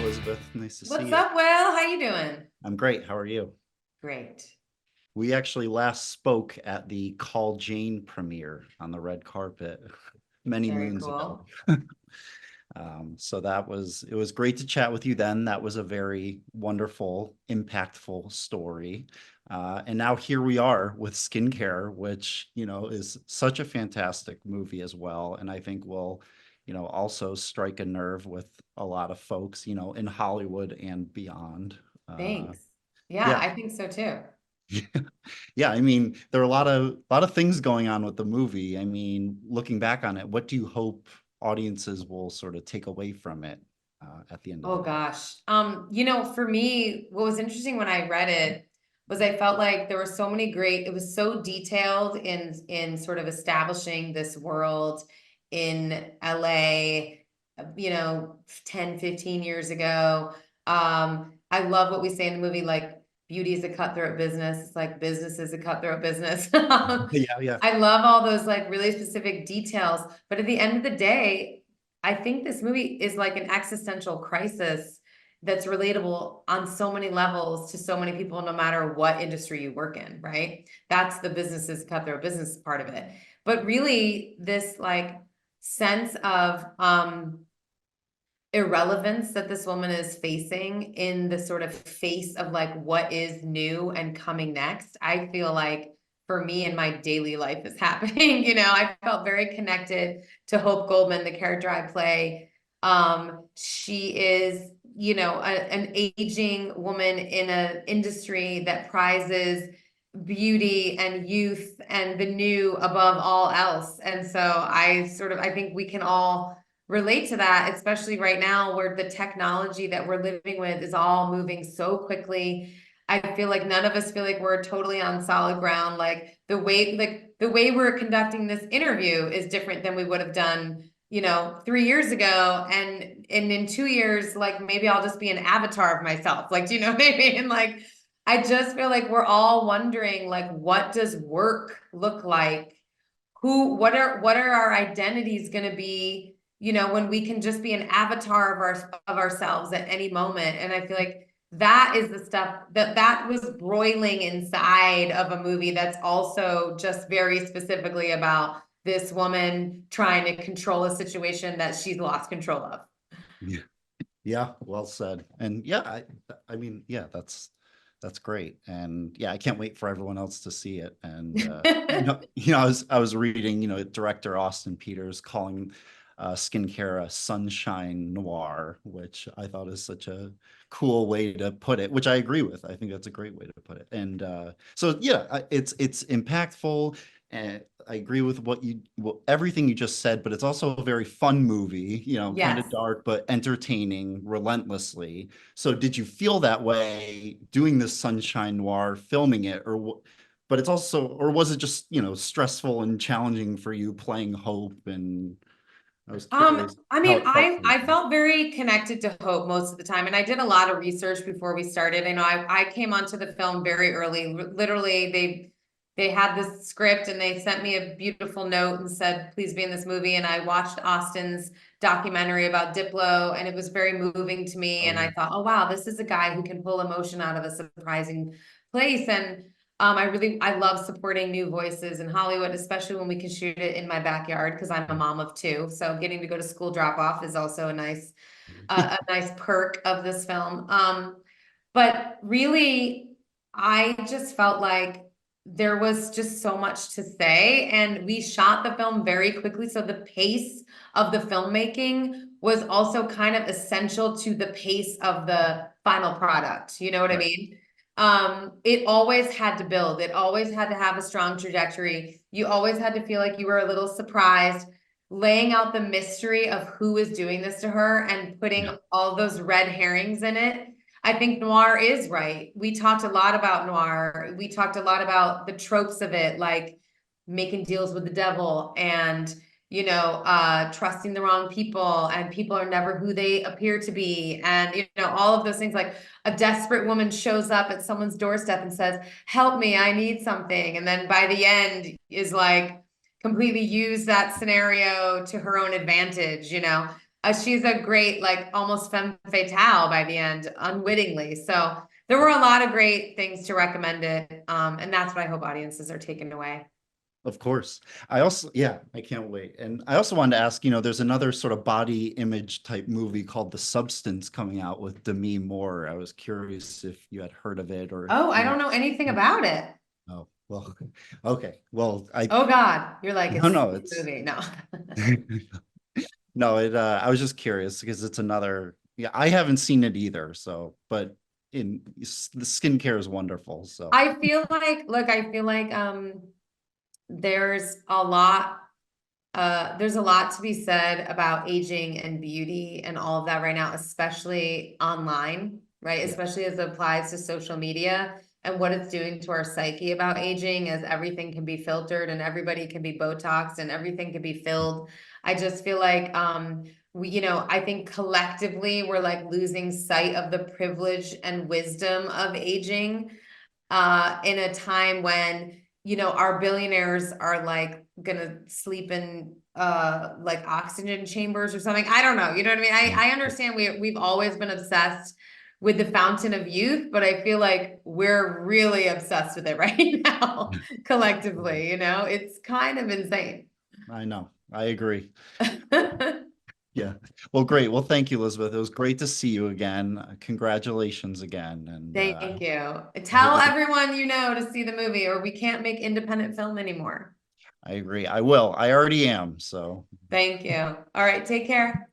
Elizabeth. Nice to see What's you. up, Will? How you doing? I'm great. How are you? Great. We actually last spoke at the Call Jane premiere on the red carpet many Very moons ago. cool. So it was great to chat with you then. That was a very wonderful, impactful story. And now here we are with Skincare, which, is such a fantastic movie as well. And I think will, also strike a nerve with a lot of folks, in Hollywood and beyond. Uh, Thanks. Yeah, yeah. I think so too. Yeah, I mean, there are a lot of things going on with the movie. I mean, looking back on it, what do you hope audiences will sort of take away from it at the end of the Oh day? gosh. For me, what was interesting when I read it was I felt like there were so many it was so detailed in sort of establishing this world in LA, 10, 15 years ago. I love what we say in the movie, like beauty is a cutthroat business. It's like business is a cutthroat business. Yeah, yeah. I love all those like really specific details, but at the end of the day, I think this movie is like an existential crisis that's relatable on so many levels to so many people, no matter what industry you work in, right? That's the businesses cutthroat business part of it. But really, this like sense of irrelevance that this woman is facing in the sort of face of like what is new and coming next, I feel like for me in my daily life is happening. I felt very connected to Hope Goldman, the character I play. She is, an aging woman in an industry that prizes beauty and youth and the new above all else. And so I think we can all relate to that, especially right now where the technology that we're living with is all moving so quickly. I feel like none of us feel like we're totally on solid ground. Like the way we're conducting this interview is different than we would have done, 3 years ago. And in 2 years, like maybe I'll just be an avatar of myself. Like, do you know what I mean? Like, I just feel like we're all wondering, like, what does work look like? What are our identities going to be, when we can just be an avatar of ourselves at any moment? And I feel like that is the stuff that was broiling inside of a movie that's also just very specifically about this woman trying to control a situation that she's lost control of. Yeah, yeah, well said. And yeah, I mean, yeah, that's great. And yeah, I can't wait for everyone else to see it. And I was reading, director Austin Peters calling Skincare a sunshine noir, which I thought is such a cool way to put it, which I agree with. I think that's a great way to put it. And so yeah, it's impactful. And I agree with everything you just said, but it's also a very fun movie, kind of Yes. dark, but entertaining relentlessly. So did you feel that way doing this Sunshine Noir, filming it, but it's also, or was it just, stressful and challenging for you playing Hope? And I was curious I how mean, it felt I for I you. felt very connected to Hope most of the time, and I did a lot of research before we started. I know I came onto the film very early. Literally, they had this script and they sent me a beautiful note and said, "Please be in this movie." And I watched Austin's documentary about Diplo, and it was very moving to me. Oh And yeah. I thought, "Oh wow, this is a guy who can pull emotion out of a surprising place." And I love supporting new voices in Hollywood, especially when we can shoot it in my backyard because I'm a mom of two. So getting to go to school drop off is also a nice perk of this film. But really, I just felt like there was just so much to say, and we shot the film very quickly. So the pace of the filmmaking was also kind of essential to the pace of the final product. You know what I Right. mean? It always had to build. It always had to have a strong trajectory. You always had to feel like you were a little surprised, laying out the mystery of who is doing this to her and putting Yeah. all those red herrings in it. I think noir is right. We talked a lot about noir. We talked a lot about the tropes of it, like making deals with the devil and trusting the wrong people, and people are never who they appear to be. And, all of those things, like a desperate woman shows up at someone's doorstep and says, "Help me, I need something." And then by the end is like completely use that scenario to her own advantage. she's a great, like almost femme fatale by the end, unwittingly. So there were a lot of great things to recommend it. And that's what I hope audiences are taking away. Of course. I also, yeah, I can't wait. And I also wanted to ask, there's another sort of body image type movie called The Substance coming out with Demi Moore. I was curious if you had heard of it or Oh, I don't know anything about it. Oh, well, okay. Well, Oh God, you're like, no, it's no, a it's movie. No. no, I was just curious because it's another, yeah, I haven't seen it either. So, but the skincare is wonderful. So, I feel like, look, I feel like there's a lot to be said about aging and beauty and all of that right now, especially online, right? yeah, Especially as it applies to social media and what it's doing to our psyche about aging, as everything can be filtered and everybody can be Botoxed and everything can be filled. I just feel like I think collectively we're like losing sight of the privilege and wisdom of aging in a time when our billionaires are like gonna sleep in like oxygen chambers or something. I don't know, you know what I mean? I understand we've always been obsessed with the fountain of youth, but I feel like we're really obsessed with it right now collectively. It's kind of insane. I know. I agree. Yeah. Well, great. Well, thank you, Elizabeth. It was great to see you again. Congratulations again. And Thank you. I hope Tell we can, everyone to see the movie, or we can't make independent film anymore. I agree. I will. I already am. So. Thank you. All right, take care.